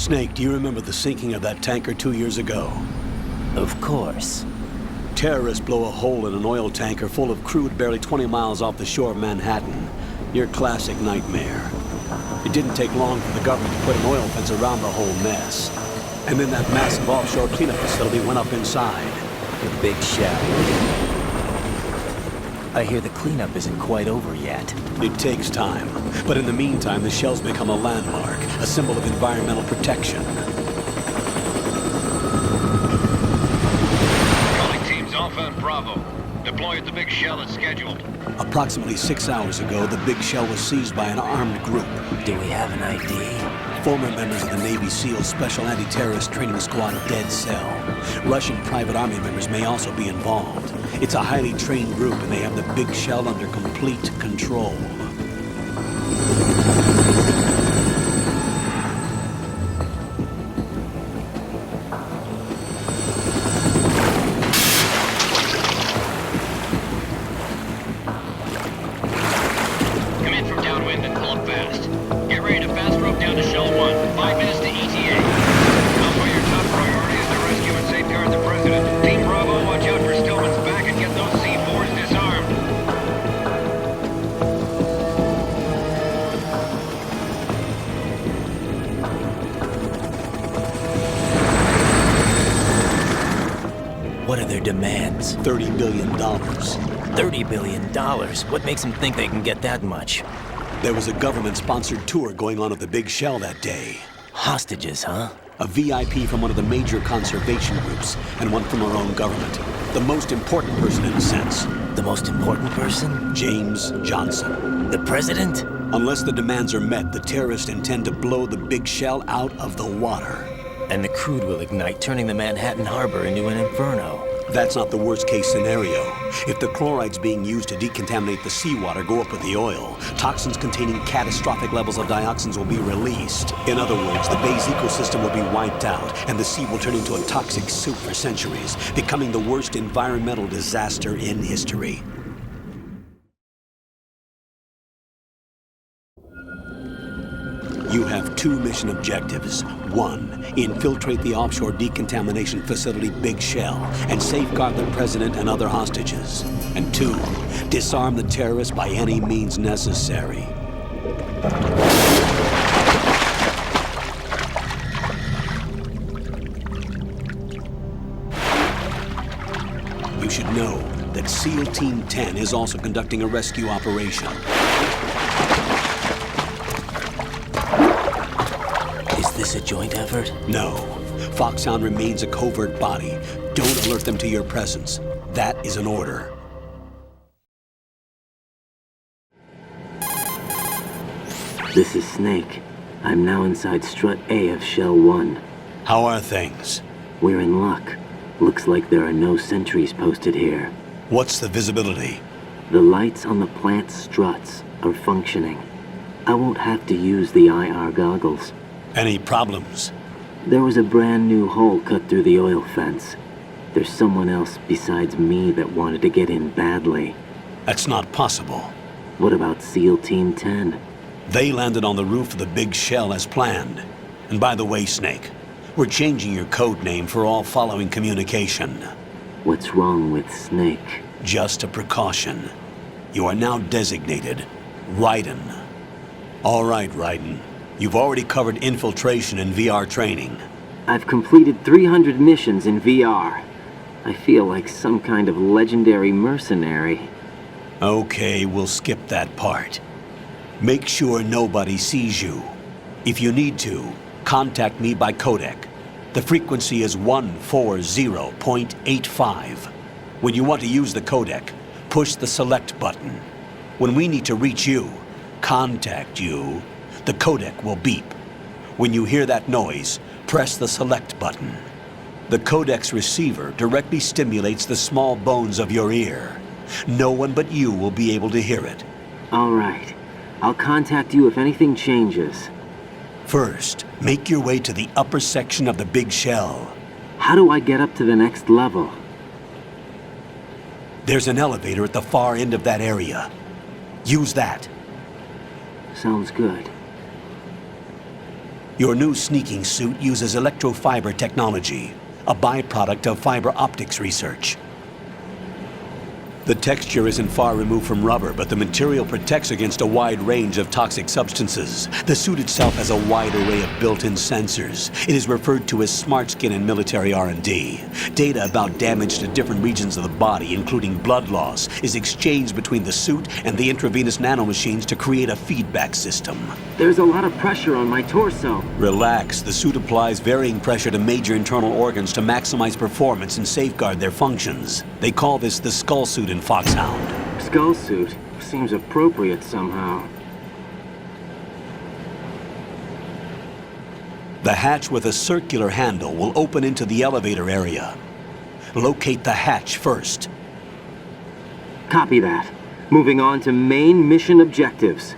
Snake, do you remember the sinking of that tanker 2 years ago? Of course. Terrorists blow a hole in an oil tanker full of crude barely 20 miles off the shore of Manhattan. Your classic nightmare. It didn't take long for the government to put an oil fence around the whole mess. And then that massive offshore cleanup facility went up inside. The big shell. I hear the cleanup isn't quite over yet. It takes time. But in the meantime, the shell's become a landmark, a symbol of environmental protection. Calling teams Alpha and Bravo. Deploy at the big shell as scheduled. Approximately 6 hours ago, the big shell was seized by an armed group. Do we have an ID? Former members of the Navy SEAL Special Anti-Terrorist Training Squad Dead Cell. Russian private army members may also be involved. It's a highly trained group, and they have the big shell under complete control. Come in from downwind and pull up fast. Get ready to fast rope down to Shell 1. 5 minutes to ETA. Alpha, your top priority is to rescue and safeguard the President. Team Bravo, watch out for Stillman's back and get those C4s disarmed. What are their demands? $30 billion. $30 billion? What makes them think they can get that much? There was a government-sponsored tour going on at the big shell that day. Hostages, huh? A VIP from one of the major conservation groups, and one from our own government. The most important person in a sense. The most important person? James Johnson. The president? Unless the demands are met, the terrorists intend to blow the big shell out of the water. And the crude will ignite, turning the Manhattan harbor into an inferno. That's not the worst-case scenario. If the chlorides being used to decontaminate the seawater go up with the oil, toxins containing catastrophic levels of dioxins will be released. In other words, the bay's ecosystem will be wiped out, and the sea will turn into a toxic soup for centuries, becoming the worst environmental disaster in history. You have 2 mission objectives. 1, infiltrate the offshore decontamination facility Big Shell and safeguard the president and other hostages. And 2, disarm the terrorists by any means necessary. You should know that SEAL Team 10 is also conducting a rescue operation. Is this a joint effort? No. Foxhound remains a covert body. Don't alert them to your presence. That is an order. This is Snake. I'm now inside Strut A of Shell 1. How are things? We're in luck. Looks like there are no sentries posted here. What's the visibility? The lights on the plant's struts are functioning. I won't have to use the IR goggles. Any problems? There was a brand new hole cut through the oil fence. There's someone else besides me that wanted to get in badly. That's not possible. What about SEAL Team 10? They landed on the roof of the big shell as planned. And by the way, Snake, we're changing your code name for all following communication. What's wrong with Snake? Just a precaution. You are now designated Raiden. All right, Raiden. You've already covered infiltration and VR training. I've completed 300 missions in VR. I feel like some kind of legendary mercenary. Okay, we'll skip that part. Make sure nobody sees you. If you need to, contact me by codec. The frequency is 140.85. When you want to use the codec, push the select button. When we need to reach you, contact you, the codec will beep. When you hear that noise, press the select button. The codec's receiver directly stimulates the small bones of your ear. No one but you will be able to hear it. All right. I'll contact you if anything changes. First, make your way to the upper section of the big shell. How do I get up to the next level? There's an elevator at the far end of that area. Use that. Sounds good. Your new sneaking suit uses electrofiber technology, a byproduct of fiber optics research. The texture isn't far removed from rubber, but the material protects against a wide range of toxic substances. The suit itself has a wide array of built-in sensors. It is referred to as smart skin in military R&D. Data about damage to different regions of the body, including blood loss, is exchanged between the suit and the intravenous nanomachines to create a feedback system. There's a lot of pressure on my torso. Relax. The suit applies varying pressure to major internal organs to maximize performance and safeguard their functions. They call this the skull suit in Foxhound. Skull suit seems appropriate somehow. The hatch with a circular handle will open into the elevator area. Locate the hatch first. Copy that. Moving on to main mission objectives.